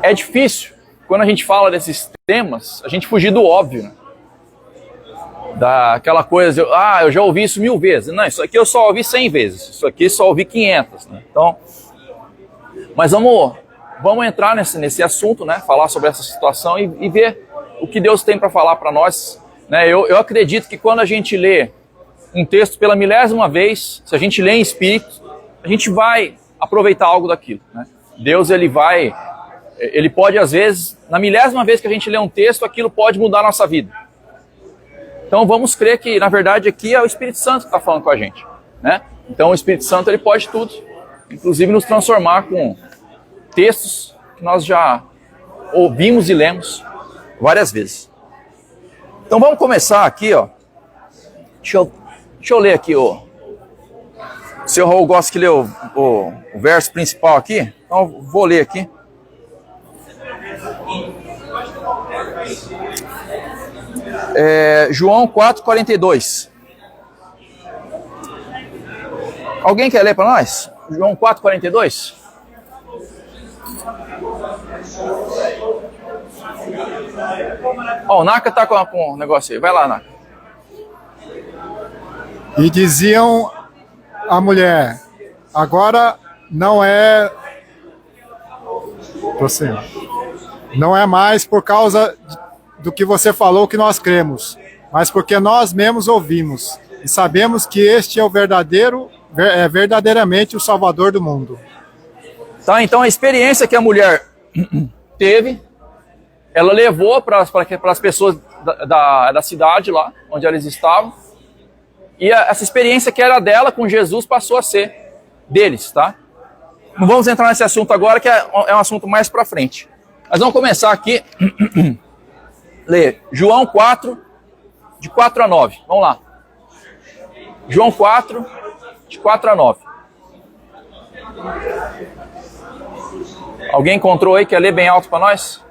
é difícil, quando a gente fala desses temas, a gente fugir do óbvio, né? Daquela coisa, eu já ouvi isso 1000 vezes. Não, isso aqui eu só ouvi 100 vezes, isso aqui eu só ouvi 500, né? Então, mas vamos entrar nesse assunto, né? Falar sobre essa situação e ver o que Deus tem para falar para nós, né? Eu acredito que quando a gente lê um texto pela 1000ª vez, se a gente lê em espírito, a gente vai aproveitar algo daquilo, né? Deus, ele pode, às vezes, na 1000ª vez que a gente lê um texto, aquilo pode mudar a nossa vida. Então vamos crer que, na verdade, aqui é o Espírito Santo que está falando com a gente, né? Então o Espírito Santo, ele pode tudo, inclusive nos transformar com textos que nós já ouvimos e lemos várias vezes. Então vamos começar aqui, ó. Deixa eu ler aqui, o seu Raul gosta que lê o verso principal aqui, então vou ler aqui. João 4,42. Alguém quer ler para nós? João 4,42? Ó, o Naka tá com o negócio aí. Vai lá, Naka. E diziam a mulher, agora não é... Não é mais por causa do que você falou que nós cremos, mas porque nós mesmos ouvimos e sabemos que este é verdadeiramente o Salvador do mundo. Tá, então a experiência que a mulher teve, ela levou para as pessoas da cidade lá, onde eles estavam, e essa experiência que era dela com Jesus passou a ser deles, tá? Não vamos entrar nesse assunto agora, que é um assunto mais para frente. Mas vamos começar aqui, ler João 4, de 4 a 9. Vamos lá. João 4, de 4 a 9. Alguém encontrou aí? Quer ler bem alto para nós?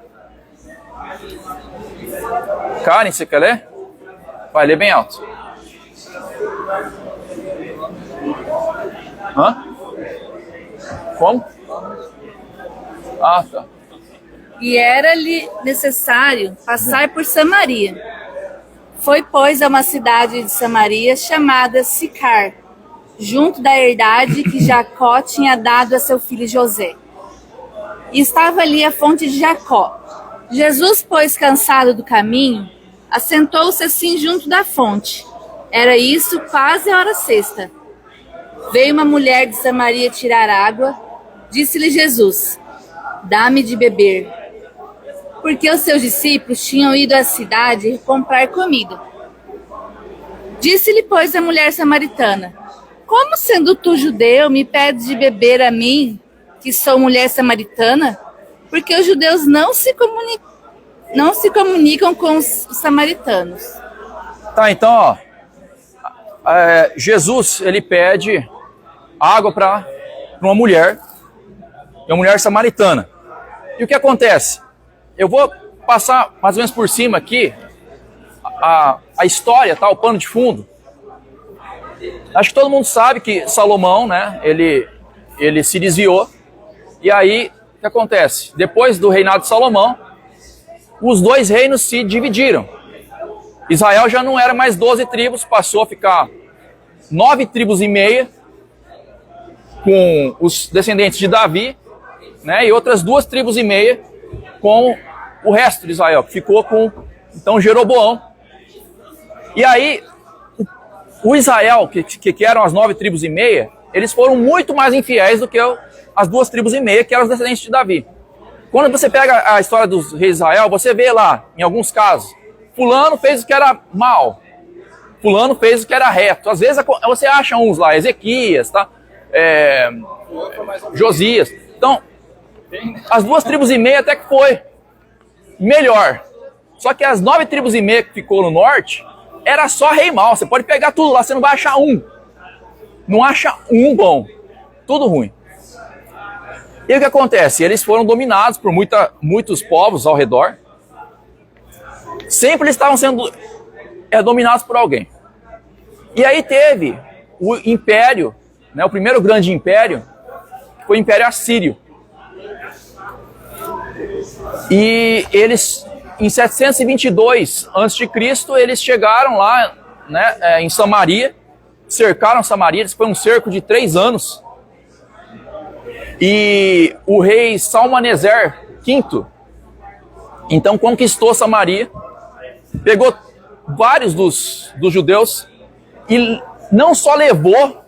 Karen, você quer ler? Vai, ler bem alto. Hã? Como? Ah, tá. E era-lhe necessário passar por Samaria. Foi, pois, a uma cidade de Samaria chamada Sicar, junto da herdade que Jacó tinha dado a seu filho José. E estava ali a fonte de Jacó. Jesus, pois, cansado do caminho, assentou-se assim junto da fonte. Era isso quase a hora sexta. Veio uma mulher de Samaria tirar água. Disse-lhe Jesus, dá-me de beber. Porque os seus discípulos tinham ido à cidade comprar comida. Disse-lhe, pois, a mulher samaritana, como sendo tu judeu, me pedes de beber a mim, que sou mulher samaritana? Porque os judeus não se comunicam com os samaritanos. Tá, então, ó, Jesus, ele pede água para uma mulher samaritana. E o que acontece? Eu vou passar mais ou menos por cima aqui a história, tá? O pano de fundo. Acho que todo mundo sabe que Salomão, né? Ele se desviou. E aí, o que acontece? Depois do reinado de Salomão, os dois reinos se dividiram. Israel já não era mais 12 tribos, passou a ficar 9 tribos e meia, com os descendentes de Davi, né? E outras 2 tribos e meia com o resto de Israel, que ficou com, então, Jeroboão. E aí, o Israel, que eram as 9 tribos e meia, eles foram muito mais infiéis do que as 2 tribos e meia, que eram os descendentes de Davi. Quando você pega a história dos reis de Israel, você vê lá, em alguns casos, fulano fez o que era mal, fulano fez o que era reto. Às vezes você acha uns lá, Ezequias, tá? Josias. Então, as 2 tribos e meia até que foi melhor. Só que as 9 tribos e meia que ficou no norte, era só rei mal. Você pode pegar tudo lá, você não vai achar um. Não acha um bom. Tudo ruim. E o que acontece? Eles foram dominados por muitos povos ao redor. Sempre eles estavam sendo dominados por alguém. E aí teve o império, né, o primeiro grande império, que foi o Império Assírio. E eles, em 722 a.C., eles chegaram lá, né, em Samaria, cercaram Samaria. Foi um cerco de 3 anos. E o rei Salmaneser V, então, conquistou Samaria, pegou vários dos judeus e não só levou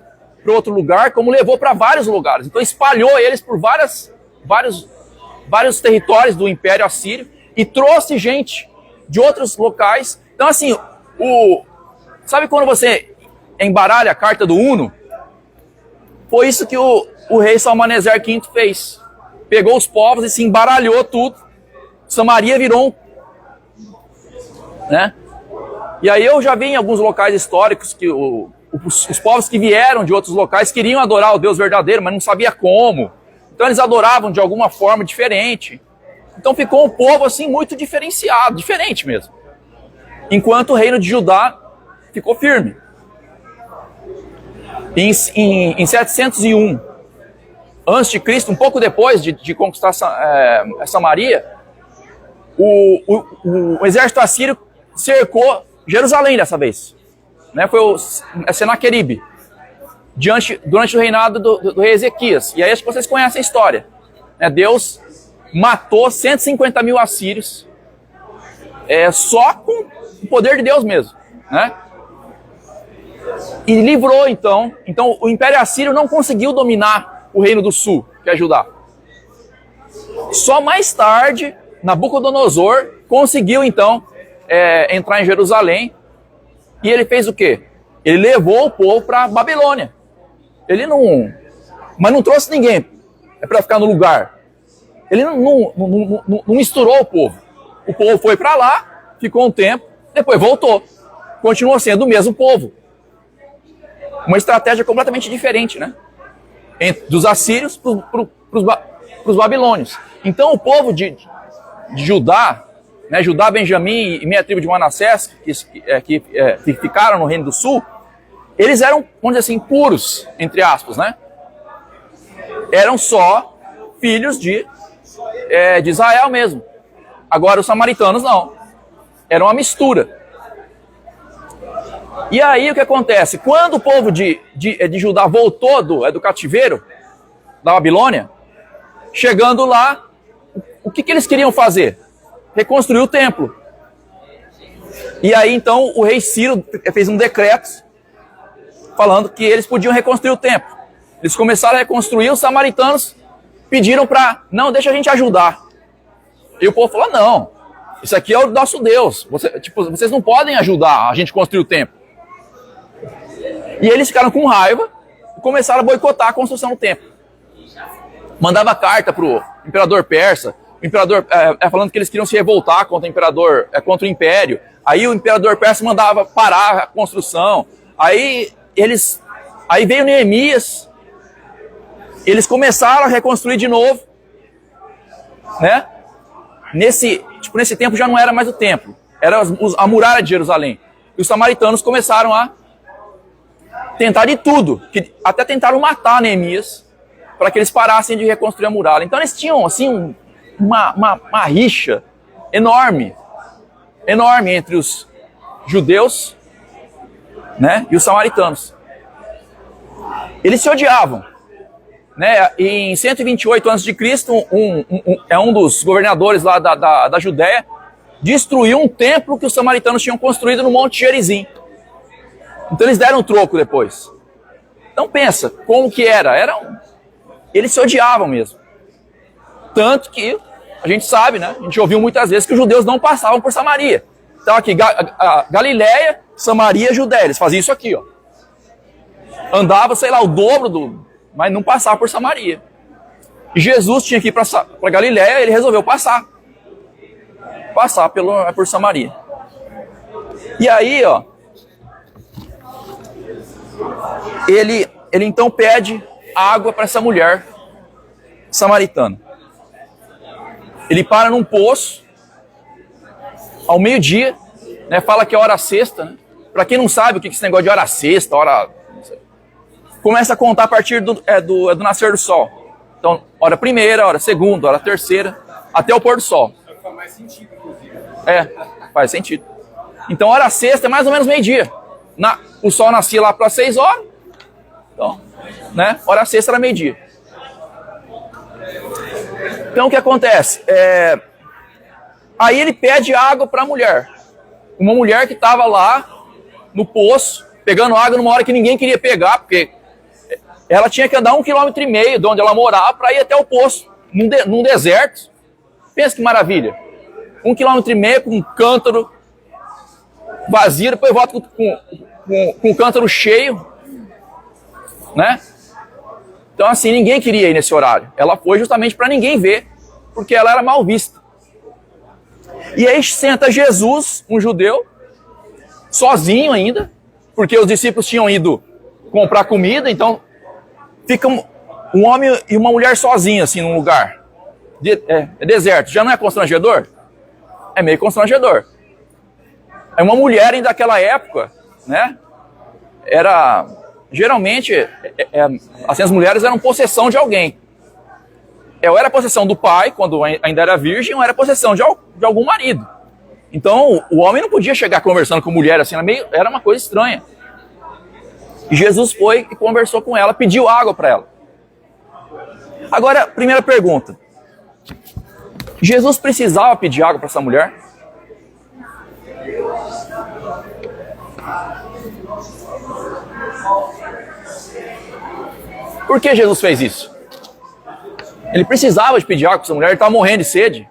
para outro lugar, como levou para vários lugares. Então espalhou eles por vários territórios do Império Assírio e trouxe gente de outros locais. Então assim, sabe quando você embaralha a carta do Uno? Foi isso que o rei Salmaneser V fez. Pegou os povos e se embaralhou tudo. Samaria virou né? E aí eu já vi em alguns locais históricos que os povos que vieram de outros locais queriam adorar o Deus verdadeiro, mas não sabia como. Então eles adoravam de alguma forma diferente. Então ficou um povo assim muito diferenciado, diferente mesmo. Enquanto o reino de Judá ficou firme. Em 701 a.C., um pouco depois de conquistar Samaria, o exército assírio cercou Jerusalém dessa vez. Né? Foi o Senaqueribe, durante o reinado do rei Ezequias. E aí acho que vocês conhecem a história. Né? Deus matou 150 mil assírios só com o poder de Deus mesmo. Né? E livrou então o Império Assírio não conseguiu dominar o Reino do Sul, que é Judá. Só mais tarde, Nabucodonosor conseguiu então entrar em Jerusalém. E ele fez o quê? Ele levou o povo para Babilônia. Mas não trouxe ninguém para ficar no lugar. Ele não misturou o povo. O povo foi para lá, ficou um tempo, depois voltou. Continuou sendo o mesmo povo. Uma estratégia completamente diferente, né? Dos assírios para os babilônios. Então o povo de Judá, né, Judá, Benjamim e meia tribo de Manassés, que ficaram no Reino do Sul, eles eram, vamos dizer assim, puros, entre aspas, né? Eram só filhos de Israel mesmo. Agora os samaritanos não. Era uma mistura. E aí o que acontece? Quando o povo de Judá voltou do cativeiro da Babilônia, chegando lá, o que eles queriam fazer? Reconstruir o templo. E aí então o rei Ciro fez um decreto falando que eles podiam reconstruir o templo. Eles começaram a reconstruir, os samaritanos pediram para, não, deixa a gente ajudar. E o povo falou, não, isso aqui é o nosso Deus, vocês não podem ajudar a gente a construir o templo. E eles ficaram com raiva e começaram a boicotar a construção do templo. Mandava carta para o imperador persa, o imperador falando que eles queriam se revoltar contra o imperador, contra o império. Aí o imperador persa mandava parar a construção. Aí veio Neemias, eles começaram a reconstruir de novo, né? Nesse tempo já não era mais o templo, era a muralha de Jerusalém. E os samaritanos começaram a tentar de tudo, até tentaram matar Neemias para que eles parassem de reconstruir a muralha. Então eles tinham assim uma rixa enorme entre os judeus, né, e os samaritanos. Eles se odiavam. Né? Em 128 a.C., um dos governadores lá da Judéia destruiu um templo que os samaritanos tinham construído no Monte Gerizim. Então eles deram um troco depois. Então pensa, como que era? Eles se odiavam mesmo. Tanto que a gente sabe, né? A gente ouviu muitas vezes que os judeus não passavam por Samaria. Então aqui, Galileia, Samaria, Judéia. Eles faziam isso aqui, ó. Andava, sei lá, o dobro mas não passava por Samaria. E Jesus tinha que ir para Galileia, ele resolveu passar por Samaria. E aí, ó, ele então pede água para essa mulher samaritana. Ele para num poço ao meio-dia, né, fala que é hora sexta, né? Para quem não sabe o que é esse negócio de hora sexta, começa a contar a partir do nascer do sol. Então, hora primeira, hora segunda, hora terceira. até o pôr do sol. Faz mais sentido, inclusive. Faz sentido. Então, hora sexta é mais ou menos meio-dia. O sol nascia lá para 6 horas. Então, né? Hora sexta era meio-dia. Então, o que acontece? Aí ele pede água para a mulher. Uma mulher que estava lá no poço, pegando água numa hora que ninguém queria pegar, porque ela tinha que andar 1,5 km de onde ela morava para ir até o poço, num deserto. Pensa que maravilha. 1,5 km com um cântaro vazio, depois volta com o cântaro cheio, né? Então, assim, ninguém queria ir nesse horário. Ela foi justamente para ninguém ver, porque ela era mal vista. E aí senta Jesus, um judeu, sozinho ainda, porque os discípulos tinham ido comprar comida, então fica um homem e uma mulher sozinhos, assim, num lugar. É deserto. Já não é constrangedor? É meio constrangedor. É uma mulher ainda daquela época, né? Geralmente, assim, as mulheres eram possessão de alguém. Ou era possessão do pai, quando ainda era virgem, ou era possessão de algum marido. Então, o homem não podia chegar conversando com mulher assim, era uma coisa estranha. E Jesus foi e conversou com ela, pediu água para ela. Agora, primeira pergunta. Jesus precisava pedir água para essa mulher? Por que Jesus fez isso? Ele precisava de pedir água para essa mulher, ele estava morrendo de sede.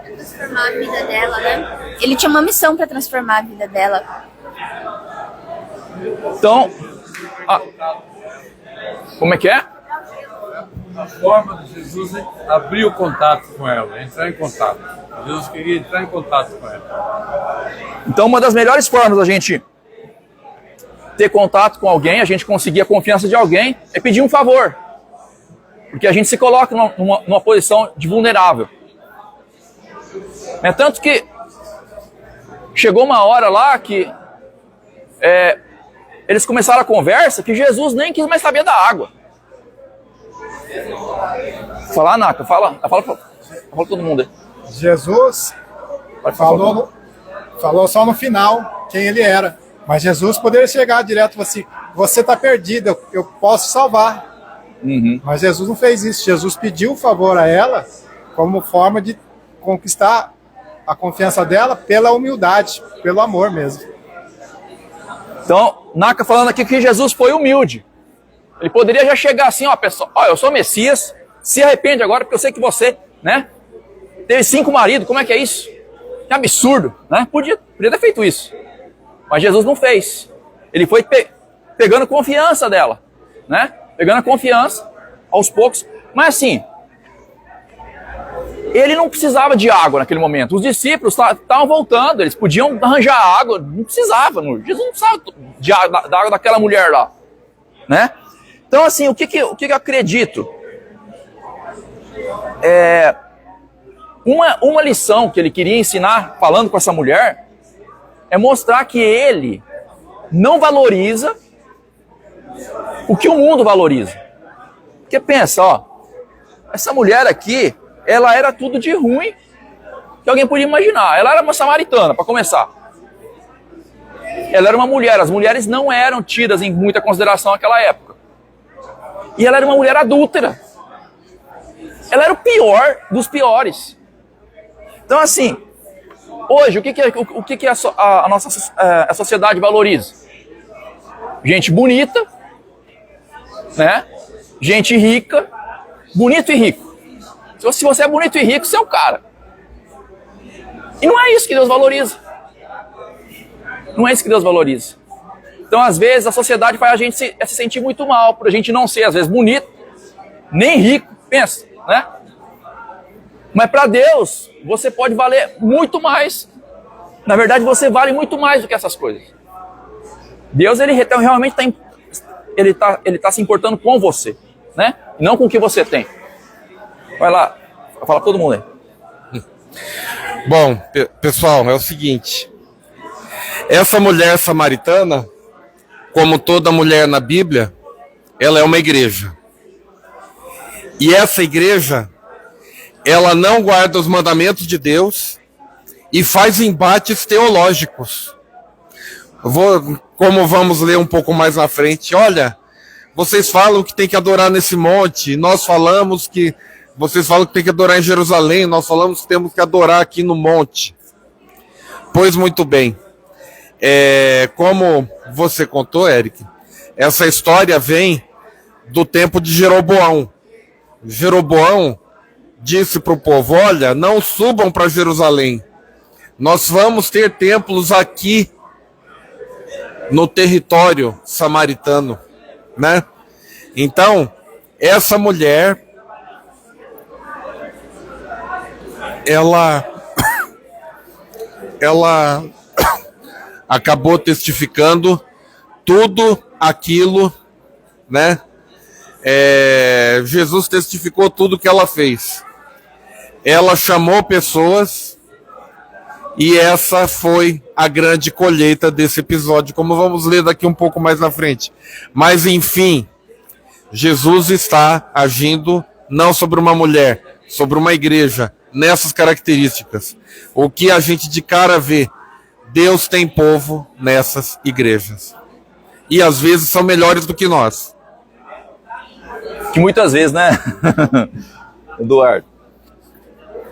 Transformar a vida dela, né? Ele tinha uma missão para transformar a vida dela. Então, como é que é? A forma de Jesus é abrir o contato com ela, entrar em contato. Jesus queria entrar em contato com ela. Então, uma das melhores formas da gente ter contato com alguém, a gente conseguir a confiança de alguém, é pedir um favor. Porque a gente se coloca numa posição de vulnerável. É tanto que chegou uma hora lá que eles começaram a conversa que Jesus nem quis mais saber da água. Fala, Naka, fala todo mundo aí. Jesus falou só no final quem ele era. Mas Jesus poderia chegar direto e falar assim, você está perdido, eu posso salvar. Uhum. Mas Jesus não fez isso. Jesus pediu um favor a ela como forma de conquistar a confiança dela pela humildade, pelo amor mesmo. Então, Naka falando aqui que Jesus foi humilde. Ele poderia já chegar assim, ó, pessoal, ó, eu sou Messias, se arrepende agora porque eu sei que você, né, teve 5 maridos, como é que é isso? Que absurdo, né? Podia ter feito isso. Mas Jesus não fez. Ele foi pegando confiança dela, né? Pegando a confiança aos poucos. Mas assim, ele não precisava de água naquele momento. Os discípulos estavam voltando, eles podiam arranjar água, não precisava. Jesus não precisava da água daquela mulher lá, né? Então assim, o que eu acredito? Uma lição que ele queria ensinar falando com essa mulher é mostrar que ele não valoriza o que o mundo valoriza. Porque pensa, ó, essa mulher aqui, ela era tudo de ruim que alguém podia imaginar. Ela era uma samaritana, para começar. Ela era uma mulher, as mulheres não eram tidas em muita consideração naquela época. E ela era uma mulher adúltera. Ela era o pior dos piores. Então assim, hoje, o que a nossa a sociedade valoriza? Gente bonita, né? Gente rica, bonito e rico. Se você é bonito e rico, você é o cara. E não é isso que Deus valoriza. Não é isso que Deus valoriza. Então, às vezes, a sociedade faz a gente se sentir muito mal, por a gente não ser, às vezes, bonito, nem rico, pensa, né? Mas para Deus, você pode valer muito mais. Na verdade, você vale muito mais do que essas coisas. Deus, ele realmente está se importando com você, né? E não com o que você tem. Vai lá, fala todo mundo aí. Bom, pessoal, é o seguinte. Essa mulher samaritana, como toda mulher na Bíblia, ela é uma igreja. E essa igreja, ela não guarda os mandamentos de Deus e faz embates teológicos. Como vamos ler um pouco mais na frente, olha, vocês falam que tem que adorar nesse monte, nós falamos que vocês falam que tem que adorar em Jerusalém, nós falamos que temos que adorar aqui no monte. Pois muito bem, como você contou, Eric, essa história vem do tempo de Jeroboão. Jeroboão disse para o povo, olha, não subam para Jerusalém, nós vamos ter templos aqui no território samaritano, né? Então, essa mulher, ela acabou testificando tudo aquilo, né? Jesus testificou tudo que ela fez. Ela chamou pessoas e essa foi a grande colheita desse episódio, como vamos ler daqui um pouco mais na frente. Mas, enfim, Jesus está agindo não sobre uma mulher, sobre uma igreja, nessas características. O que a gente de cara vê, Deus tem povo nessas igrejas. E às vezes são melhores do que nós. Que muitas vezes, né, Eduardo?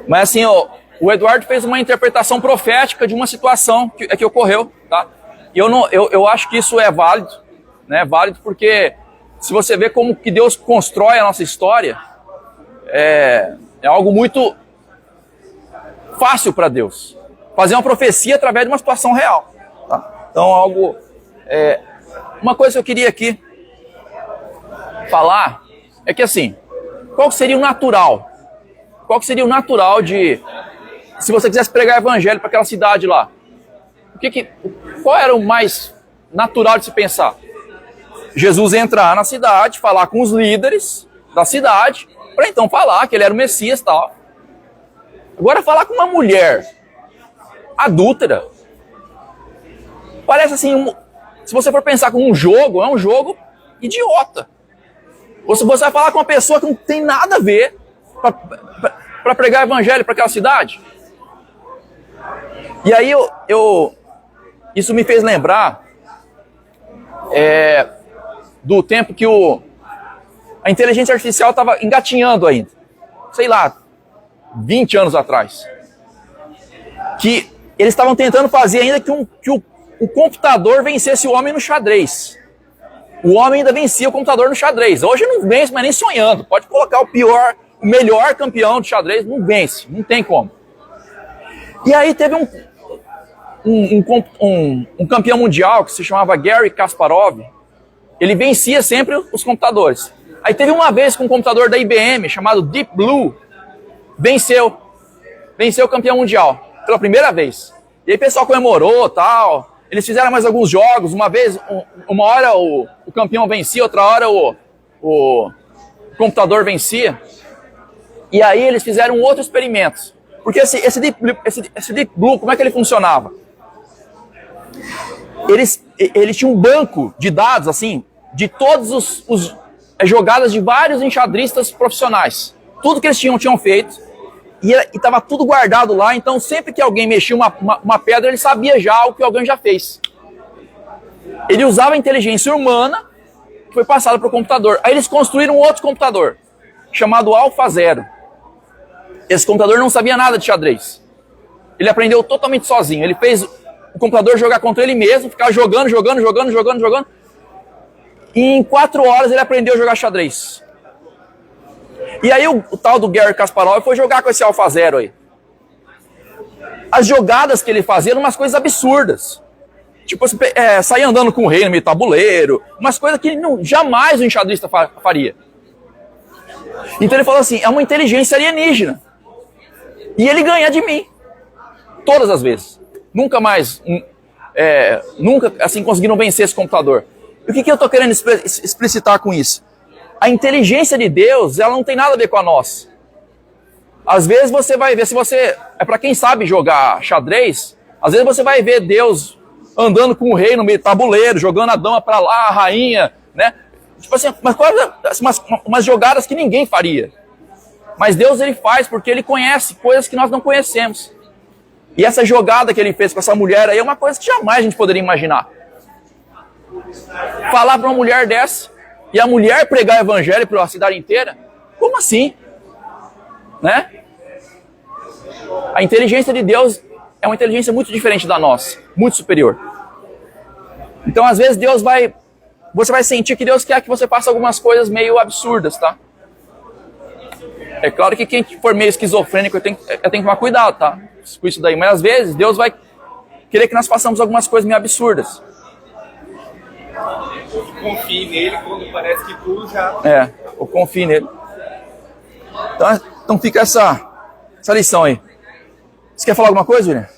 Mas assim, o Eduardo fez uma interpretação profética de uma situação que ocorreu, tá? E eu acho que isso é válido, né? Válido porque se você vê como que Deus constrói a nossa história, é algo muito fácil para Deus. Fazer uma profecia através de uma situação real, tá? Então, uma coisa que eu queria aqui falar é que assim, qual seria o natural? Qual que seria o natural de, se você quisesse pregar evangelho para aquela cidade lá? Qual era o mais natural de se pensar? Jesus entrar na cidade, falar com os líderes da cidade, para então falar que ele era o Messias e tal. Agora falar com uma mulher adúltera, parece assim, se você for pensar como um jogo, é um jogo idiota. Ou se você vai falar com uma pessoa que não tem nada a ver para pregar evangelho para aquela cidade. E aí isso me fez lembrar do tempo que a inteligência artificial estava engatinhando ainda. Sei lá, 20 anos atrás. Que eles estavam tentando fazer ainda que o computador vencesse o homem no xadrez. O homem ainda vencia o computador no xadrez. Hoje não vence, mas nem sonhando. Pode colocar o melhor campeão de xadrez, não vence, não tem como. E aí teve um campeão mundial que se chamava Garry Kasparov. Ele vencia sempre os computadores. Aí teve uma vez que um computador da IBM chamado Deep Blue venceu o campeão mundial pela primeira vez. E aí o pessoal comemorou, tal. Eles fizeram mais alguns jogos. Uma hora o campeão vencia, outra hora o computador vencia. E aí eles fizeram um outro experimento. Porque esse Deep Blue, como é que ele funcionava? Eles tinham um banco de dados, assim, de todas as jogadas de vários enxadristas profissionais. Tudo que eles tinham feito. E estava tudo guardado lá, então sempre que alguém mexia uma pedra, ele sabia já o que alguém já fez. Ele usava a inteligência humana, que foi passada para o computador. Aí eles construíram um outro computador, chamado AlphaZero. Esse computador não sabia nada de xadrez. Ele aprendeu totalmente sozinho. Ele fez o computador jogar contra ele mesmo, ficar jogando. E em 4 horas ele aprendeu a jogar xadrez. E aí o tal do Garry Kasparov foi jogar com esse AlphaZero aí. As jogadas que ele fazia eram umas coisas absurdas. Tipo, sair andando com o rei no meio do tabuleiro, umas coisas que jamais o enxadrista faria. Então ele falou assim, é uma inteligência alienígena. E ele ganha de mim. Todas as vezes. Nunca assim conseguiram vencer esse computador. E o que eu estou querendo explicitar com isso? A inteligência de Deus, ela não tem nada a ver com a nossa. Às vezes você vai ver, para quem sabe jogar xadrez, às vezes você vai ver Deus andando com o rei no meio do tabuleiro, jogando a dama para lá, a rainha, né? Tipo assim, umas jogadas que ninguém faria. Mas Deus ele faz porque ele conhece coisas que nós não conhecemos. E essa jogada que ele fez com essa mulher aí é uma coisa que jamais a gente poderia imaginar. Falar para uma mulher dessa e a mulher pregar o evangelho para a cidade inteira? Como assim? Né? A inteligência de Deus é uma inteligência muito diferente da nossa, muito superior. Então, às vezes, você vai sentir que Deus quer que você faça algumas coisas meio absurdas, tá? É claro que quem for meio esquizofrênico tem que tomar cuidado, tá? Com isso daí. Mas, às vezes, Deus vai querer que nós façamos algumas coisas meio absurdas. Confie nele quando parece que tudo já... Eu confio nele. Então fica essa lição aí. Você quer falar alguma coisa, William?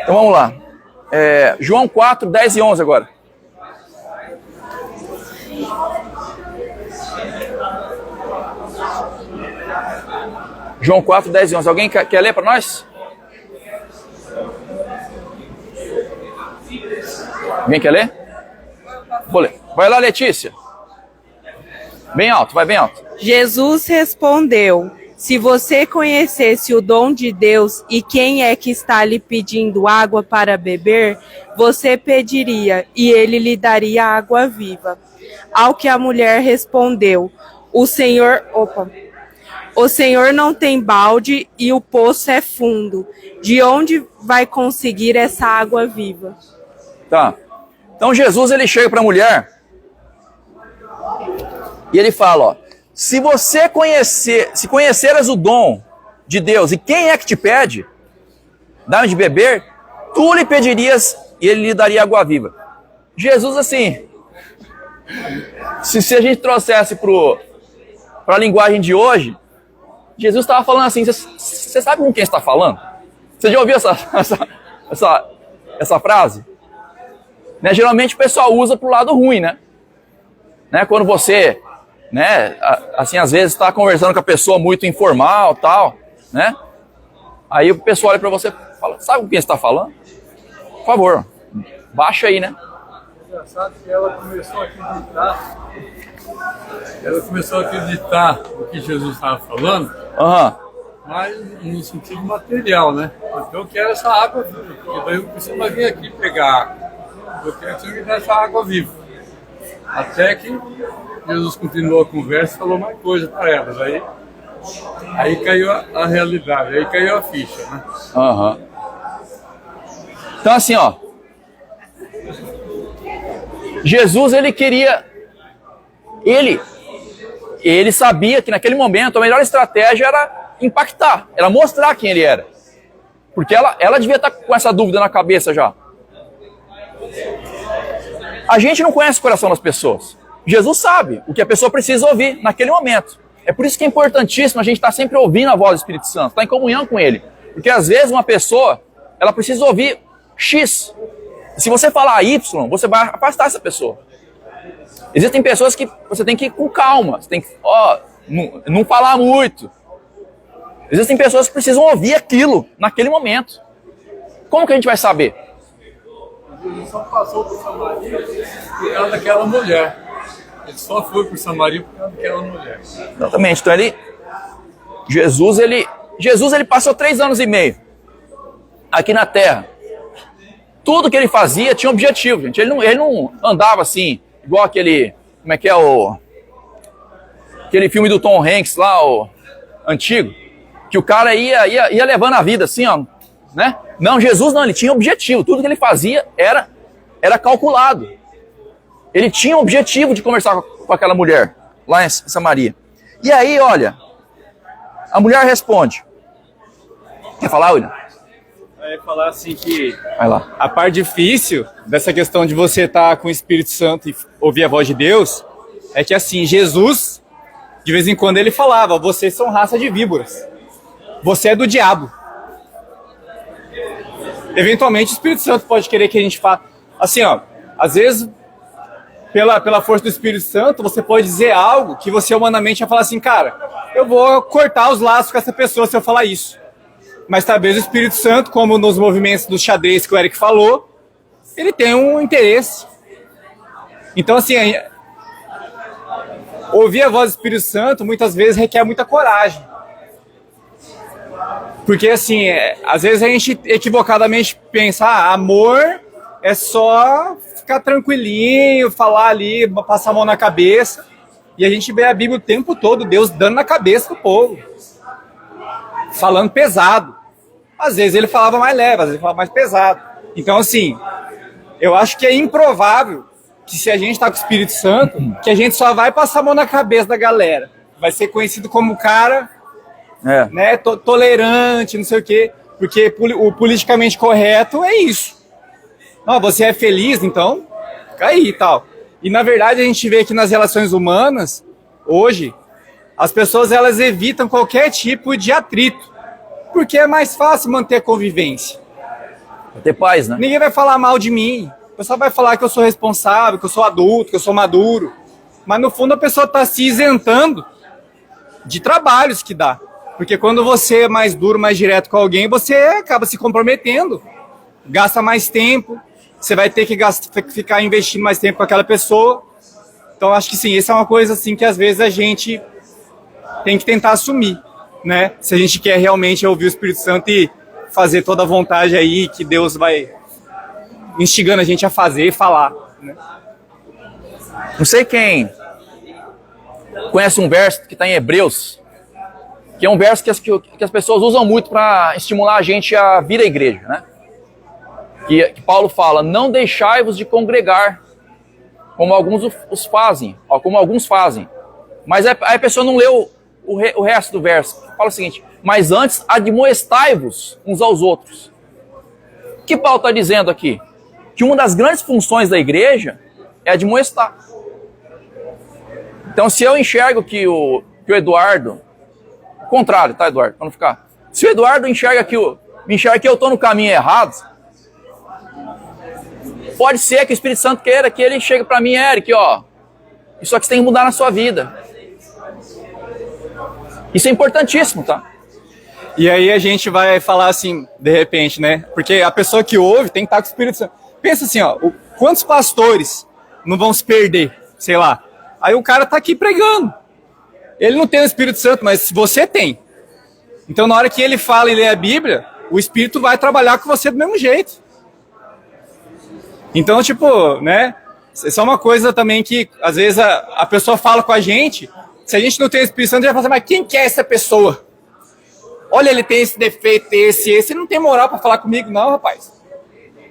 Então vamos lá. João 4, 10 e 11 agora. João 4, 10 e 11. Alguém quer ler para nós? Alguém quer ler? Vou ler. Vai lá, Letícia. Bem alto, vai bem alto. Jesus respondeu: se você conhecesse o dom de Deus e quem é que está lhe pedindo água para beber, você pediria e ele lhe daria água viva. Ao que a mulher respondeu: o Senhor não tem balde e o poço é fundo. De onde vai conseguir essa água viva? Tá. Então Jesus ele chega para a mulher e ele fala, ó, se conheceras o dom de Deus e quem é que te pede, dá-me de beber, tu lhe pedirias e ele lhe daria água viva. Jesus, assim, se a gente trouxesse para a linguagem de hoje, Jesus estava falando assim, você sabe com quem está falando? Você já ouviu essa frase? Né? Geralmente o pessoal usa para o lado ruim, né? Quando você, né, assim, às vezes está conversando com a pessoa muito informal, tal, né? Aí o pessoal olha para você e fala, sabe com quem você está falando? Por favor, baixa aí, né? Engraçado que ela começou a acreditar no que Jesus estava falando, mas no sentido material, né? Então eu quero essa água viva, porque daí eu preciso mais vir aqui pegar água. Eu quero que você me dê essa água viva. Até que Jesus continuou a conversa e falou mais coisa para elas. Aí caiu a realidade, aí caiu a ficha, né? Então assim, ó, Jesus ele queria, ele sabia que naquele momento a melhor estratégia era impactar, era mostrar quem ele era. Porque ela devia estar com essa dúvida na cabeça já. A gente não conhece o coração das pessoas. Jesus sabe o que a pessoa precisa ouvir naquele momento. É por isso que é importantíssimo a gente estar sempre ouvindo a voz do Espírito Santo, estar em comunhão com Ele. Porque às vezes uma pessoa, ela precisa ouvir X. Se você falar Y, você vai afastar essa pessoa. Existem pessoas que você tem que ir com calma, você tem que não falar muito. Existem pessoas que precisam ouvir aquilo naquele momento. Como que a gente vai saber? Ele só passou por Samaria por causa daquela mulher. Ele só foi por Samaria por causa daquela mulher. Exatamente. Então Jesus passou 3 anos e meio aqui na Terra. Tudo que ele fazia tinha um objetivo, gente. Ele não andava assim, igual aquele, como é que é aquele filme do Tom Hanks lá, o antigo, que o cara ia levando a vida assim, ó, né? Não, Jesus não, ele tinha objetivo. Tudo que ele fazia era calculado. Ele tinha o objetivo de conversar com aquela mulher lá em Samaria. E aí, olha, a mulher responde. Quer falar, William? Falar assim que vai lá. A parte difícil dessa questão de você estar com o Espírito Santo e ouvir a voz de Deus é que assim, Jesus, de vez em quando ele falava, vocês são raça de víboras. Você é do diabo. Eventualmente o Espírito Santo pode querer que a gente faça. Assim, ó, às vezes, pela força do Espírito Santo, você pode dizer algo que você humanamente vai falar assim, cara, eu vou cortar os laços com essa pessoa se eu falar isso. Mas talvez o Espírito Santo, como nos movimentos do xadrez que o Eric falou, ele tem um interesse. Então, assim, ouvir a voz do Espírito Santo muitas vezes requer muita coragem. Porque assim, às vezes a gente equivocadamente pensa, amor é só ficar tranquilinho, falar ali, passar a mão na cabeça. E a gente vê a Bíblia o tempo todo, Deus dando na cabeça do povo. Falando pesado. Às vezes ele falava mais leve, às vezes ele falava mais pesado. Então assim, eu acho que é improvável que se a gente está com o Espírito Santo, que a gente só vai passar a mão na cabeça da galera. Vai ser conhecido como cara, né, tolerante, não sei o quê. Porque o politicamente correto é isso. Não, você é feliz, então fica aí e tal. E na verdade a gente vê que nas relações humanas, hoje, as pessoas elas evitam qualquer tipo de atrito. Porque é mais fácil manter a convivência. Ter paz, né? Ninguém vai falar mal de mim. O pessoal vai falar que eu sou responsável, que eu sou adulto, que eu sou maduro. Mas no fundo a pessoa está se isentando de trabalhos que dá. Porque quando você é mais duro, mais direto com alguém, você acaba se comprometendo. Gasta mais tempo. Você vai ter que ficar investindo mais tempo com aquela pessoa. Então acho que sim, essa é uma coisa assim que às vezes a gente tem que tentar assumir, né? Se a gente quer realmente ouvir o Espírito Santo e fazer toda a vontade aí que Deus vai instigando a gente a fazer e falar, né? Não sei quem conhece um verso que está em Hebreus, que é um verso que as pessoas usam muito para estimular a gente a vir à igreja, né? Que Paulo fala, não deixai-vos de congregar, como alguns fazem. Mas aí a pessoa não leu o resto do verso. Fala o seguinte, mas antes admoestai-vos uns aos outros. O que Paulo está dizendo aqui? Que uma das grandes funções da igreja é admoestar. Então se eu enxergo que o Eduardo, o contrário, tá, Eduardo? Para não ficar. Se o Eduardo me enxerga que eu estou no caminho errado, pode ser que o Espírito Santo queira que ele chegue para mim, Eric, ó, isso aqui você tem que mudar na sua vida. Isso é importantíssimo, tá? E aí a gente vai falar assim, de repente, né? Porque a pessoa que ouve tem que estar com o Espírito Santo. Pensa assim, ó, quantos pastores não vão se perder, sei lá. Aí o cara tá aqui pregando. Ele não tem o Espírito Santo, mas você tem. Então na hora que ele fala e lê a Bíblia, o Espírito vai trabalhar com você do mesmo jeito. Então, tipo, né? Isso é uma coisa também que, às vezes, a pessoa fala com a gente, se a gente não tem o Espírito Santo, a gente vai falar, mas quem que é essa pessoa? Olha, ele tem esse defeito, esse, ele não tem moral para falar comigo, não, rapaz.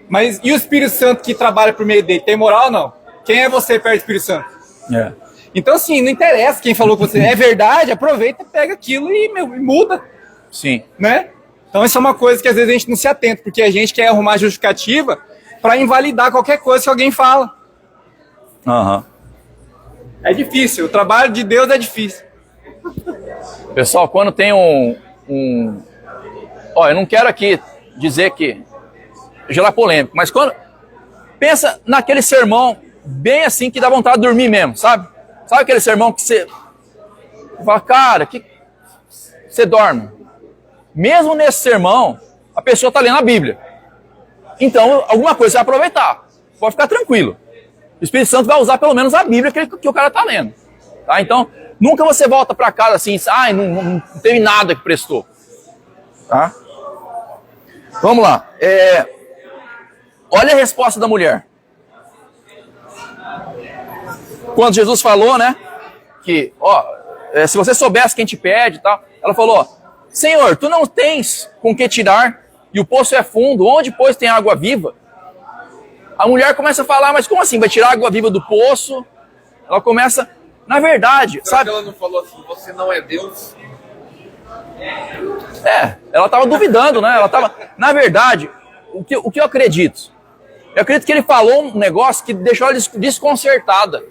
Mas e o Espírito Santo que trabalha por meio dele, tem moral ou não? Quem é você perto do Espírito Santo? É. Então, assim, não interessa quem falou com você, é verdade, aproveita, pega aquilo e muda. Sim. Né? Então, isso é uma coisa que, às vezes, a gente não se atenta, porque a gente quer arrumar justificativa para invalidar qualquer coisa que alguém fala. Uhum. É difícil, o trabalho de Deus é difícil. Pessoal, quando tem Ó, eu não quero aqui dizer que gerar polêmico, mas quando pensa naquele sermão bem assim que dá vontade de dormir mesmo, sabe? Sabe aquele sermão que você fala, cara, que você dorme. Mesmo nesse sermão, a pessoa está lendo a Bíblia. Então, alguma coisa você vai aproveitar. Pode ficar tranquilo. O Espírito Santo vai usar pelo menos a Bíblia que o cara está lendo. Tá? Então, nunca você volta para casa assim, não teve nada que prestou. Tá? Vamos lá. Olha a resposta da mulher. Quando Jesus falou, né, que, se você soubesse quem te pede e tal, ela falou, Senhor, tu não tens com que tirar, e o poço é fundo, onde, pois, tem água viva? A mulher começa a falar, mas como assim, vai tirar água viva do poço? Ela começa, na verdade, Será sabe? que ela não falou assim, você não é Deus? Ela estava duvidando, né? Ela tava, na verdade, o que eu acredito? Eu acredito que ele falou um negócio que deixou ela desconcertada.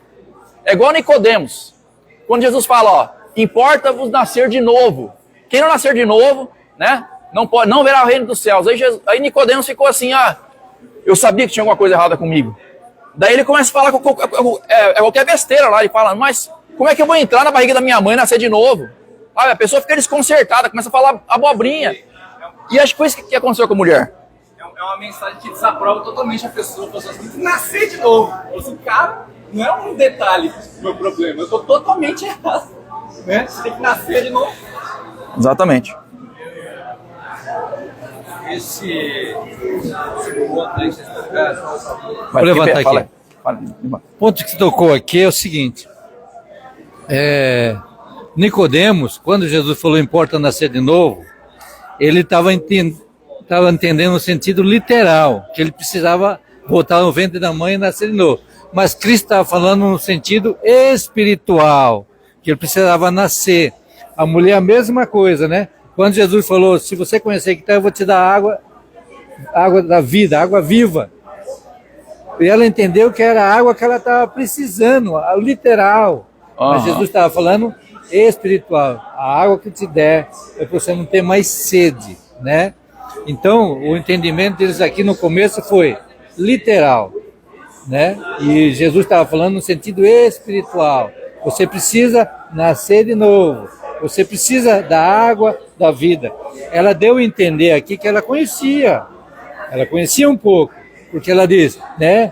É igual Nicodemos. Quando Jesus fala, importa-vos nascer de novo. Quem não nascer de novo, né? Não verá o reino dos céus. Aí Nicodemos ficou assim, eu sabia que tinha alguma coisa errada comigo. Daí ele começa a falar qualquer besteira lá. Ele fala, mas como é que eu vou entrar na barriga da minha mãe e nascer de novo? A pessoa fica desconcertada, começa a falar abobrinha. E acho que foi isso que aconteceu com a mulher. É uma mensagem que desaprova totalmente a pessoa. A pessoa tem que nascer de novo. Assim, cara, não é um detalhe do meu problema, eu estou totalmente errado. Né? Você tem que nascer de novo. Exatamente. Esse ponto aí que vocês tocaram. Vai, Vou levantar fala aqui. aí. Fala. O ponto que você tocou aqui é o seguinte. Nicodemos, quando Jesus falou importa nascer de novo, ele estava entendendo no sentido literal, que ele precisava voltar no ventre da mãe e nascer de novo. Mas Cristo estava falando no sentido espiritual, que ele precisava nascer. A mulher a mesma coisa, né? Quando Jesus falou, se você conhecer que tá, eu vou te dar água da vida, água viva. E ela entendeu que era a água que ela estava precisando, a literal. Mas Jesus estava falando espiritual. A água que te der é para você não ter mais sede, né? Então, o entendimento deles aqui no começo foi literal, né? E Jesus estava falando no sentido espiritual. Você precisa nascer de novo. Você precisa da água da vida. Ela deu a entender aqui que ela conhecia. Ela conhecia um pouco. Porque ela diz, né?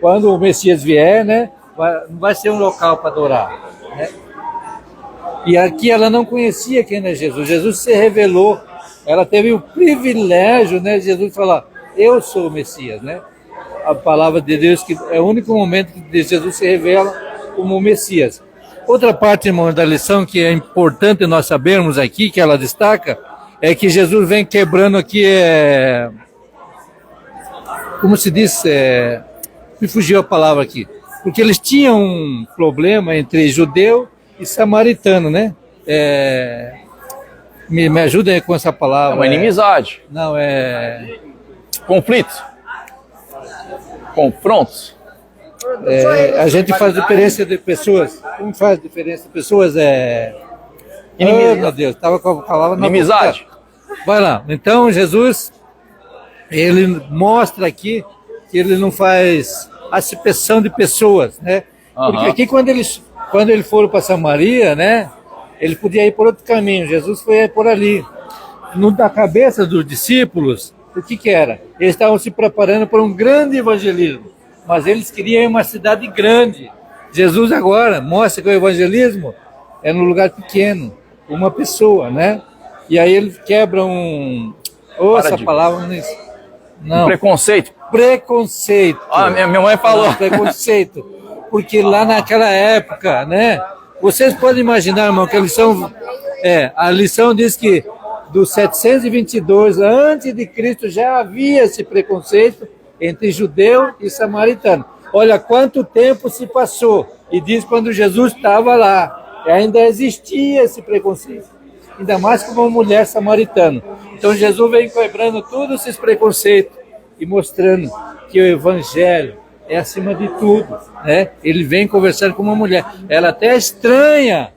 Quando o Messias vier, né? Não vai ser um local para adorar, né? E aqui ela não conhecia quem era Jesus. Jesus se revelou. Ela teve o privilégio, né? De Jesus falar, eu sou o Messias, né? A palavra de Deus, que é o único momento que Jesus se revela como o Messias. Outra parte, irmão, da lição que é importante nós sabermos aqui, que ela destaca, é que Jesus vem quebrando aqui, como se diz, me fugiu a palavra aqui, porque eles tinham um problema entre judeu e samaritano, né? Me ajuda aí com essa palavra. É uma inimizade. Não, conflito. Confrontos. A gente faz diferença de pessoas. Como faz diferença de pessoas? Inimizade. Meu Deus, estava com a palavra na Inimizade. boca. Vai lá. Então, Jesus, ele mostra aqui que ele não faz acepção de pessoas, né? Porque aqui, quando eles foram para Samaria, né? Ele podia ir por outro caminho. Jesus foi por ali. Na cabeça dos discípulos, o que era? Eles estavam se preparando para um grande evangelismo, mas eles queriam ir a uma cidade grande. Jesus agora mostra que o evangelismo é num lugar pequeno, uma pessoa, né? E aí ele quebra essa palavra não. Preconceito. Preconceito. Minha mãe falou. Preconceito. Porque lá naquela época, né? Vocês podem imaginar, irmão, que a lição diz que dos 722 antes de Cristo já havia esse preconceito entre judeu e samaritano. Olha quanto tempo se passou. E diz quando Jesus estava lá, ainda existia esse preconceito. Ainda mais com uma mulher samaritana. Então Jesus vem quebrando todos esses preconceitos e mostrando que o evangelho é acima de tudo, né? Ele vem conversando com uma mulher. Ela até estranha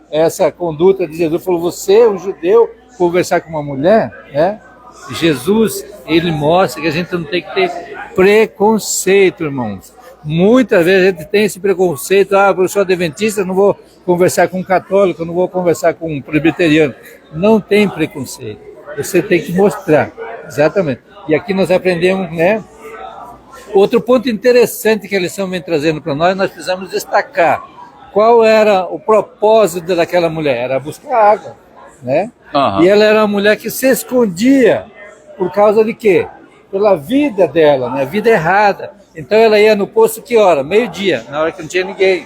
essa conduta de Jesus. Falou, você, um judeu, conversar com uma mulher, né? Jesus, ele mostra que a gente não tem que ter preconceito, irmãos. Muitas vezes a gente tem esse preconceito, eu sou adventista, não vou conversar com um católico, não vou conversar com um presbiteriano. Não tem preconceito. Você tem que mostrar, exatamente. E aqui nós aprendemos, né? Outro ponto interessante que a lição vem trazendo para nós precisamos destacar. Qual era o propósito daquela mulher? Era buscar água, né? E ela era uma mulher que se escondia por causa de quê? Pela vida dela, né? Vida errada. Então ela ia no poço que hora? Meio-dia, na hora que não tinha ninguém,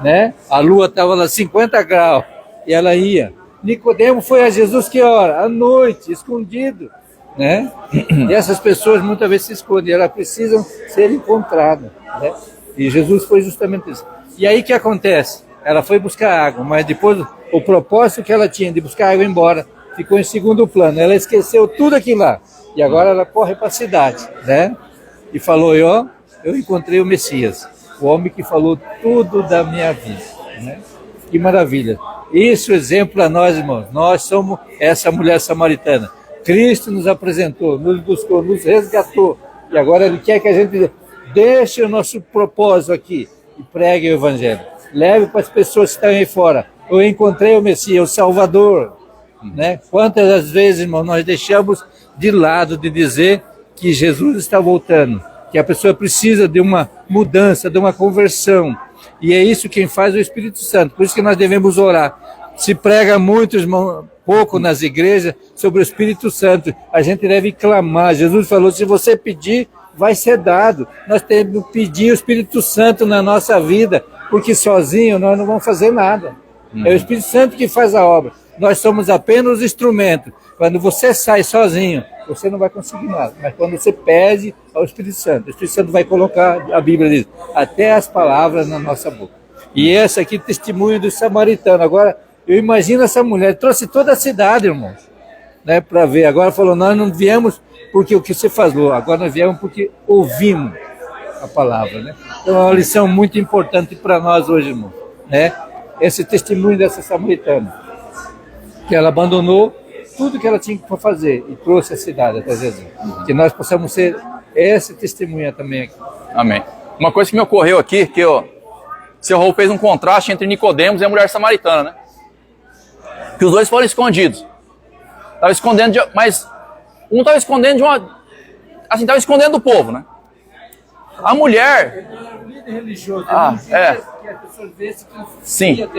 né? A lua estava lá 50 graus e ela ia. Nicodemo foi a Jesus que hora? À noite, escondido, né? E essas pessoas muitas vezes se escondem, elas precisam ser encontradas, né? E Jesus foi justamente isso. E aí o que acontece? Ela foi buscar água, mas depois o propósito que ela tinha de buscar água embora ficou em segundo plano. Ela esqueceu tudo aquilo lá. E agora ela corre para a cidade, né? E falou, eu encontrei o Messias, o homem que falou tudo da minha vida, né? Que maravilha. Isso é exemplo para nós, irmãos. Nós somos essa mulher samaritana. Cristo nos apresentou, nos buscou, nos resgatou. E agora Ele quer que a gente deixe o nosso propósito aqui e pregue o Evangelho. Leve para as pessoas que estão aí fora. Eu encontrei o Messias, o Salvador. Né? Quantas das vezes, irmão, nós deixamos de lado de dizer que Jesus está voltando. que a pessoa precisa de uma mudança, de uma conversão. E é isso quem faz o Espírito Santo. Por isso que nós devemos orar. Se prega muito, irmão, pouco nas igrejas sobre o Espírito Santo. A gente deve clamar. Jesus falou, se você pedir, vai ser dado. Nós temos que pedir o Espírito Santo na nossa vida, porque sozinho nós não vamos fazer nada. É o Espírito Santo que faz a obra. Nós somos apenas os instrumentos. Quando você sai sozinho, você não vai conseguir nada. Mas quando você pede ao Espírito Santo, o Espírito Santo vai colocar, a Bíblia diz, até as palavras na nossa boca. E esse aqui é testemunho do samaritano. Agora, eu imagino essa mulher, trouxe toda a cidade, irmãos, né, para ver. Agora falou, nós não viemos porque o que você falou, agora nós viemos porque ouvimos a palavra, né? Então é uma lição muito importante para nós hoje, irmão, né? Esse testemunho dessa samaritana, que ela abandonou tudo que ela tinha para fazer e trouxe a cidade até Jesus. Que nós possamos ser essa testemunha também aqui. Amém. Uma coisa que me ocorreu aqui, que o seu Raul fez um contraste entre Nicodemos e a mulher samaritana, né? Que os dois foram escondidos. Estava escondendo, mas um estava escondendo de uma... Assim, estava escondendo do povo, né? A mulher... Sim.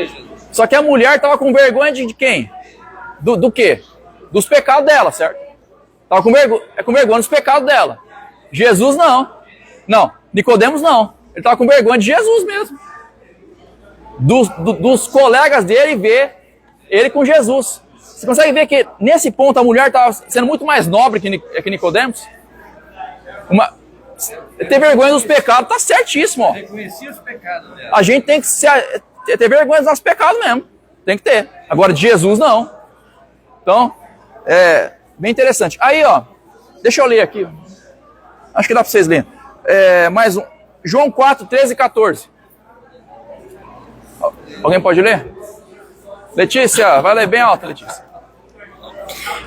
Só que a mulher estava com vergonha de quem? Do quê? Dos pecados dela, certo? Estava com vergonha dos pecados dela. Jesus não. Não, Nicodemos não. Ele estava com vergonha de Jesus mesmo. Dos colegas dele ver ele com Jesus. Você consegue ver que nesse ponto a mulher estava sendo muito mais nobre que Nicodemos? Ter vergonha dos pecados, tá certíssimo. Ó. Reconhecia os pecados dela. A gente tem que ter vergonha dos nossos pecados mesmo. Tem que ter. Agora de Jesus não. Então, é bem interessante. Aí, ó, deixa eu ler aqui. Acho que dá para vocês lerem. Mais um. João 4, 13 e 14. Alguém pode ler? Letícia, vai ler bem alto, Letícia.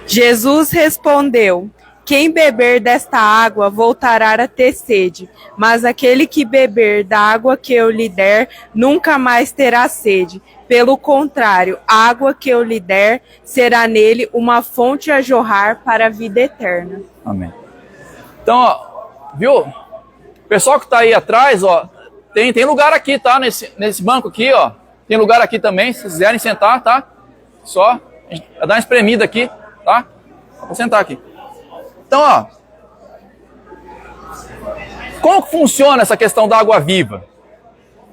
Jesus respondeu: quem beber desta água voltará a ter sede, mas aquele que beber da água que eu lhe der nunca mais terá sede. Pelo contrário, a água que eu lhe der será nele uma fonte a jorrar para a vida eterna. Amém. Então, ó, viu? O pessoal que está aí atrás, ó, tem lugar aqui, tá? Nesse banco aqui, ó. Tem lugar aqui também, se vocês quiserem sentar, tá? Só dar uma espremida aqui, tá? Vou sentar aqui. Então, ó. Como que funciona essa questão da água viva?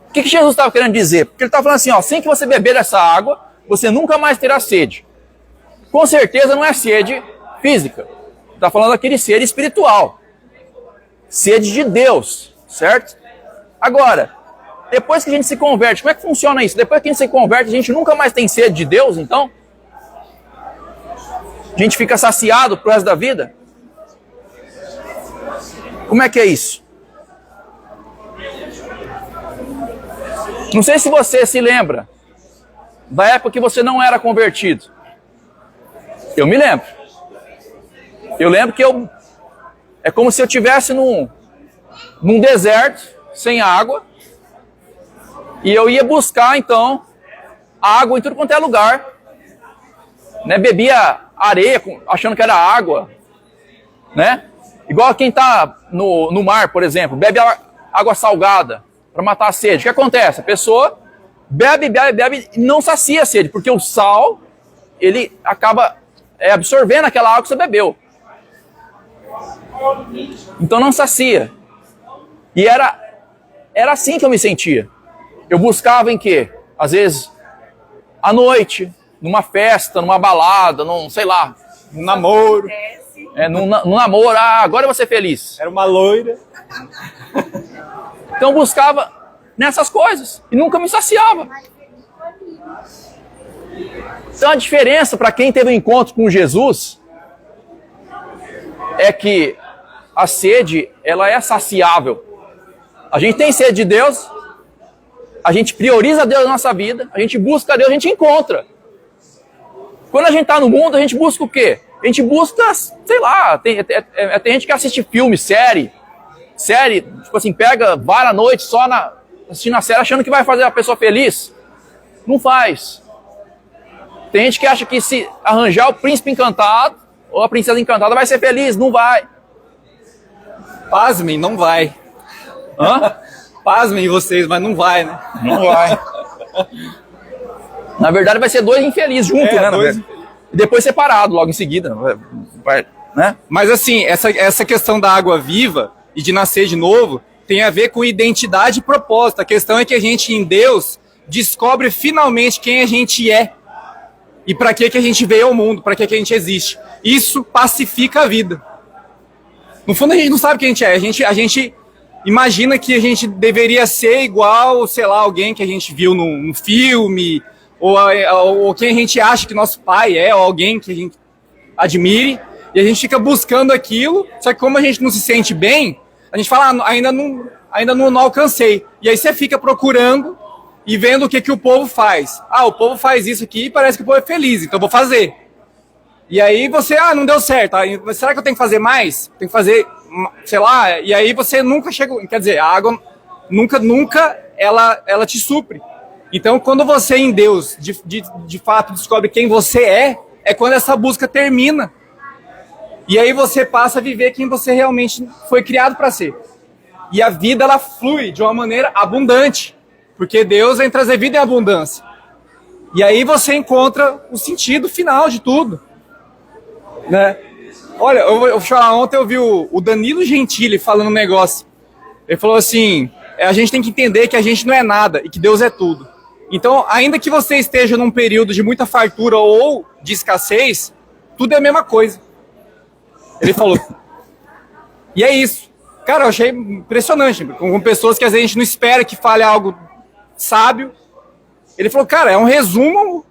O que Jesus estava querendo dizer? Porque ele estava falando assim, ó, assim que você beber essa água, você nunca mais terá sede. Com certeza não é sede física. Está falando aqui de sede espiritual. Sede de Deus, certo? Agora, depois que a gente se converte, como é que funciona isso? Depois que a gente se converte, a gente nunca mais tem sede de Deus, então? A gente fica saciado pro resto da vida? Como é que é isso? Não sei se você se lembra da época que você não era convertido. Eu me lembro. Eu lembro que é como se eu estivesse num deserto, sem água, e eu ia buscar, então, água em tudo quanto é lugar, né? Bebia areia, achando que era água, né? Igual quem está no mar, por exemplo, bebe água salgada para matar a sede. O que acontece? A pessoa bebe e não sacia a sede, porque o sal, ele acaba absorvendo aquela água que você bebeu. Então não sacia. E era assim que eu me sentia. Eu buscava em quê? Às vezes, à noite, numa festa, numa balada, sei lá, num namoro. Num namoro, agora eu vou ser feliz. Era uma loira. Então eu buscava nessas coisas e nunca me saciava. Então a diferença para quem teve um encontro com Jesus é que a sede, ela é saciável. A gente tem sede de Deus, a gente prioriza Deus na nossa vida, a gente busca Deus, a gente encontra. Quando a gente está no mundo, a gente busca o quê? A gente busca, sei lá, tem gente que assiste filme, série, tipo assim, pega várias noites só assistindo a série, achando que vai fazer a pessoa feliz. Não faz. Tem gente que acha que se arranjar o príncipe encantado, ou a princesa encantada, vai ser feliz. Não vai. Pasmem, não vai. Hã? Pasmem vocês, mas não vai, né? Não vai. Na verdade, vai ser dois infelizes juntos, né? E depois separado, logo em seguida. Vai, né? Mas assim, essa questão da água viva e de nascer de novo tem a ver com identidade e propósito. A questão é que a gente, em Deus, descobre finalmente quem a gente é. E para que a gente veio ao mundo, para que a gente existe. Isso pacifica a vida. No fundo, a gente não sabe quem a gente é. A gente imagina que a gente deveria ser igual, sei lá, alguém que a gente viu num filme, ou quem a gente acha que nosso pai é, ou alguém que a gente admire. E a gente fica buscando aquilo, só que como a gente não se sente bem, a gente fala, ainda não alcancei. E aí você fica procurando e vendo o que o povo faz. O povo faz isso aqui e parece que o povo é feliz, então eu vou fazer. E aí você, não deu certo. Será que eu tenho que fazer mais? Tem que fazer, sei lá, e aí você nunca chega, quer dizer, a água nunca ela te supre. Então quando você em Deus, de fato, descobre quem você é quando essa busca termina. E aí você passa a viver quem você realmente foi criado para ser. E a vida, ela flui de uma maneira abundante. Porque Deus vem trazer vida em abundância. E aí você encontra o sentido final de tudo. Né? Olha, eu vou falar, ontem eu vi o Danilo Gentili falando um negócio. Ele falou assim, a gente tem que entender que a gente não é nada e que Deus é tudo. Então, ainda que você esteja num período de muita fartura ou de escassez, tudo é a mesma coisa. Ele falou. E é isso. Cara, eu achei impressionante. Com pessoas que às vezes a gente não espera que fale algo sábio. Ele falou, cara, é um resumo,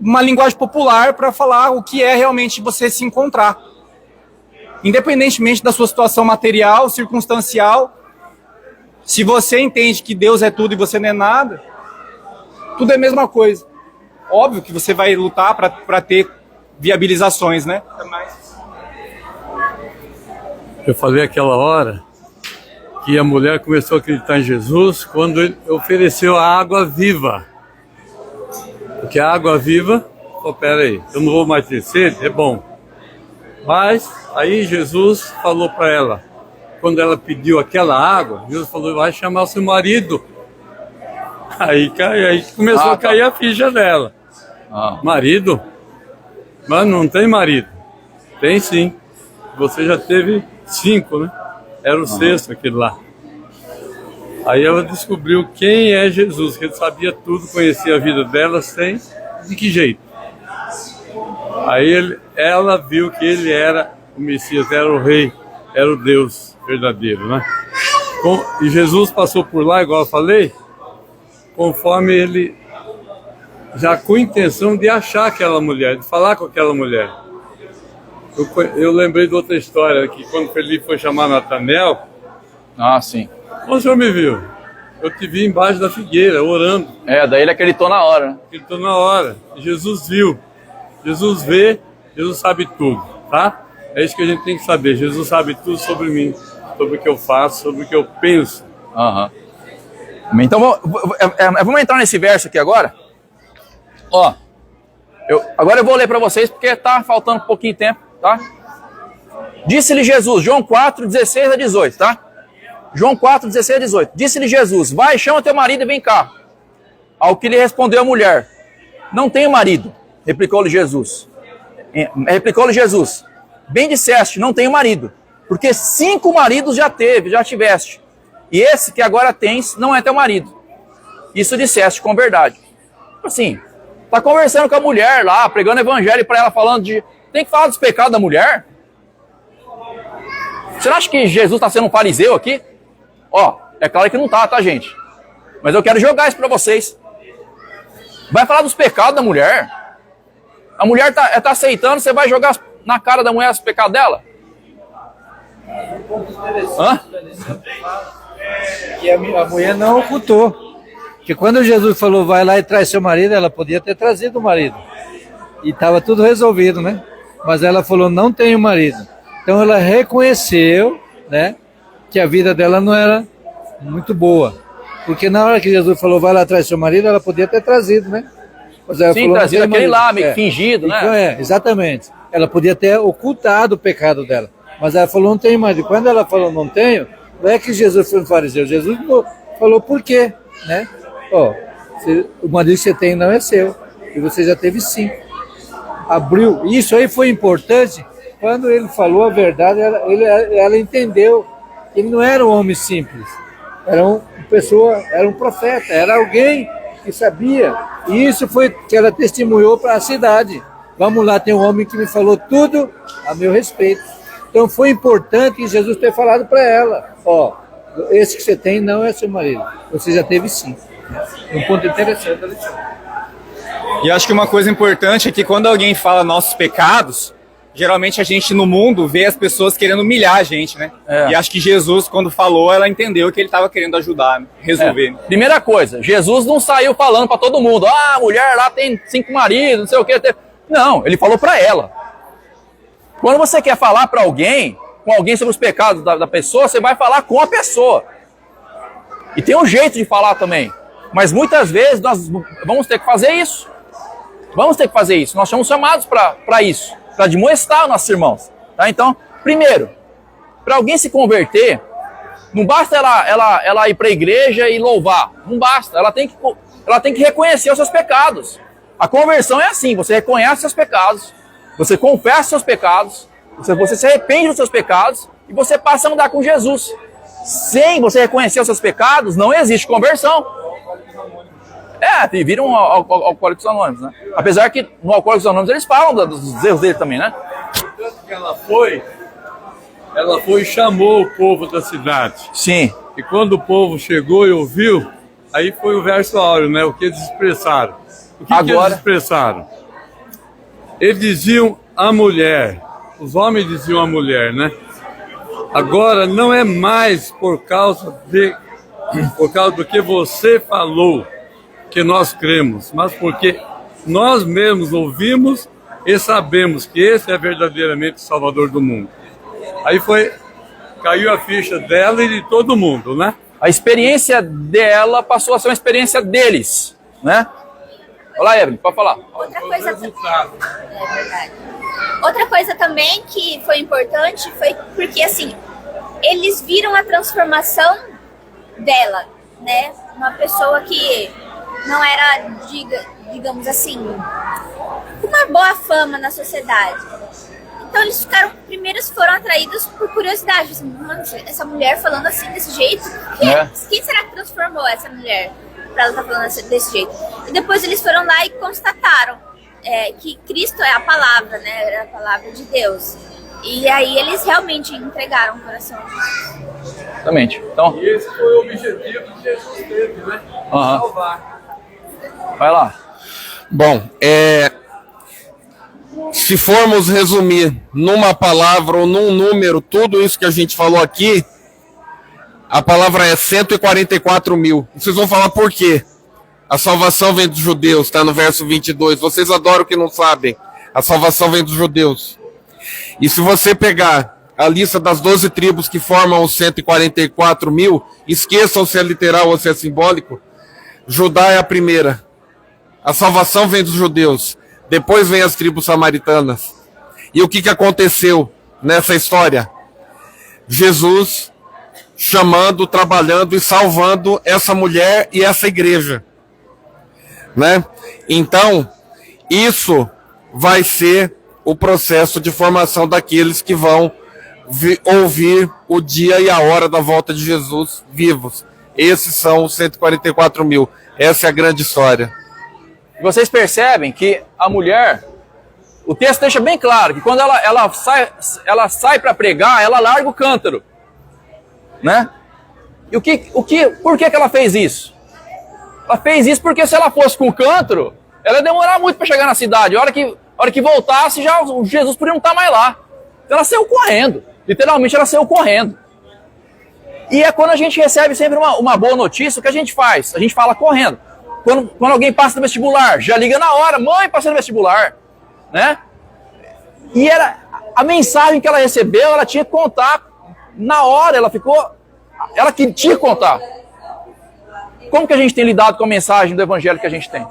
uma linguagem popular para falar o que é realmente você se encontrar. Independentemente da sua situação material, circunstancial, se você entende que Deus é tudo e você não é nada, tudo é a mesma coisa. Óbvio que você vai lutar para ter viabilizações, né? Eu falei aquela hora que a mulher começou a acreditar em Jesus quando ele ofereceu a água viva. Porque a água viva, peraí, eu não vou mais ter sede, é bom. Mas aí Jesus falou para ela, quando ela pediu aquela água, Jesus falou, vai chamar o seu marido. Aí começou a cair a ficha dela. Marido? Mas não tem marido. Tem sim. Você já teve 5, né? Era o 6º aquele lá. Aí ela descobriu quem é Jesus, que ele sabia tudo, conhecia a vida dela sem... De que jeito? Aí ela viu que ele era o Messias, era o Rei, era o Deus verdadeiro, né? E Jesus passou por lá, igual eu falei, conforme ele... Já com intenção de achar aquela mulher, de falar com aquela mulher. Eu lembrei de outra história, que quando Felipe foi chamar Natanael... sim. O senhor me viu? Eu te vi embaixo da figueira, orando. Daí ele acreditou na hora, né? Acreditou na hora. Jesus viu. Jesus vê, Jesus sabe tudo, tá? É isso que a gente tem que saber. Jesus sabe tudo sobre mim, sobre o que eu faço, sobre o que eu penso. Então, vamos entrar nesse verso aqui agora? Agora eu vou ler para vocês, porque tá faltando um pouquinho de tempo, tá? Disse-lhe Jesus, João 4, 16 a 18, tá? João 4, 16 a 18. Disse-lhe Jesus, vai, chama teu marido e vem cá. Ao que lhe respondeu a mulher, não tenho marido. Replicou-lhe Jesus. Bem disseste, não tenho marido, porque 5 maridos já tiveste. E esse que agora tens não é teu marido. Isso disseste com verdade. Assim, tá conversando com a mulher lá, pregando evangelho para ela, falando de... Tem que falar dos pecados da mulher? Você não acha que Jesus está sendo um fariseu aqui? É claro que não tá, gente? Mas eu quero jogar isso para vocês. Vai falar dos pecados da mulher? A mulher tá aceitando, você vai jogar na cara da mulher os pecados dela? E a mulher não ocultou. Porque quando Jesus falou, vai lá e traz seu marido, ela podia ter trazido o marido. E estava tudo resolvido, né? Mas ela falou, não tenho marido. Então ela reconheceu, né, que a vida dela não era muito boa. Porque na hora que Jesus falou, vai lá atrás do seu marido, ela podia ter trazido, né? Mas ela falou, trazido aquele lá, meio fingido, então, né? Exatamente. Ela podia ter ocultado o pecado dela. Mas ela falou, não tenho mais. E quando ela falou, não tenho, não é que Jesus foi um fariseu. Jesus falou, por quê? Né? Ó, o marido que você tem não é seu. E você já teve 5. Abriu. Isso aí foi importante. Quando ele falou a verdade, ela entendeu que ele não era um homem simples. Era uma pessoa, era um profeta, era alguém que sabia. E isso foi que ela testemunhou para a cidade. Vamos lá, tem um homem que me falou tudo a meu respeito. Então foi importante Jesus ter falado para ela, ó, esse que você tem não é seu marido, você já teve 5. Um ponto interessante da lição. E acho que uma coisa importante é que quando alguém fala nossos pecados, geralmente a gente no mundo vê as pessoas querendo humilhar a gente, né? E acho que Jesus, quando falou, ela entendeu que ele estava querendo ajudar, né? Resolver. Né? Primeira coisa, Jesus não saiu falando para todo mundo, a mulher lá tem 5 maridos, não sei o que. Não, ele falou para ela. Quando você quer falar para alguém, com alguém sobre os pecados da pessoa, você vai falar com a pessoa. E tem um jeito de falar também. Mas muitas vezes nós vamos ter que fazer isso. Vamos ter que fazer isso. Nós somos chamados para isso, para admoestar os nossos irmãos. Tá? Então, primeiro, para alguém se converter, não basta ela ir para a igreja e louvar. Não basta. Ela tem que reconhecer os seus pecados. A conversão é assim, você reconhece seus pecados, você confessa seus pecados, você se arrepende dos seus pecados e você passa a andar com Jesus. Sem você reconhecer os seus pecados, não existe conversão. Viram Alcoólicos Anônimos, né? Apesar que no Alcoólicos Anônimos eles falam dos erros dele também, né? Tanto que ela foi e chamou o povo da cidade. Sim. E quando o povo chegou e ouviu, aí foi o verso áureo, né? O que eles expressaram. O que eles expressaram? Eles diziam a mulher, os homens diziam a mulher, né? Agora não é mais por causa do que você falou que nós cremos, mas porque nós mesmos ouvimos e sabemos que esse é verdadeiramente o Salvador do mundo. Aí caiu a ficha dela e de todo mundo, né? A experiência dela passou a ser uma experiência deles, né? Olá, Evelyn, pode falar. Outra coisa, é verdade. Outra coisa também que foi importante foi porque, assim, eles viram a transformação dela, né? Uma pessoa que não era, digamos assim, com uma boa fama na sociedade. Então eles foram atraídos por curiosidade. Assim, mano, essa mulher falando assim, desse jeito, quem será que transformou essa mulher? Pra ela estar falando desse jeito. E depois eles foram lá e constataram que Cristo é a palavra, né? Era a palavra de Deus. E aí eles realmente entregaram o coração. Exatamente. Então, E esse foi o objetivo que Jesus teve, né? Salvar. Vai lá. Bom, se formos resumir numa palavra ou num número tudo isso que a gente falou aqui, a palavra é 144 mil. Vocês vão falar por quê? A salvação vem dos judeus, está no verso 22. Vocês adoram que não sabem. A salvação vem dos judeus. E se você pegar a lista das 12 tribos que formam os 144 mil, esqueçam se é literal ou se é simbólico, Judá é a primeira. A salvação vem dos judeus. Depois vem as tribos samaritanas. E o que aconteceu nessa história? Jesus chamando, trabalhando e salvando essa mulher e essa igreja, né? Então, isso vai ser o processo de formação daqueles que vão ouvir o dia e a hora da volta de Jesus vivos. Esses são os 144 mil. Essa é a grande história. Vocês percebem que a mulher, o texto deixa bem claro que quando ela sai para pregar, ela larga o cântaro, né? E por que ela fez isso? Ela fez isso porque se ela fosse com o cântaro, ela ia demorar muito para chegar na cidade. A hora que voltasse, já o Jesus podia não estar mais lá. Então ela saiu correndo. Literalmente ela saiu correndo. E é quando a gente recebe sempre uma boa notícia, o que a gente faz? A gente fala correndo. Quando alguém passa no vestibular, já liga na hora, mãe, passei no vestibular, né? E a mensagem que ela recebeu, ela tinha que contar na hora, ela tinha que contar. Como que a gente tem lidado com a mensagem do evangelho que a gente tem?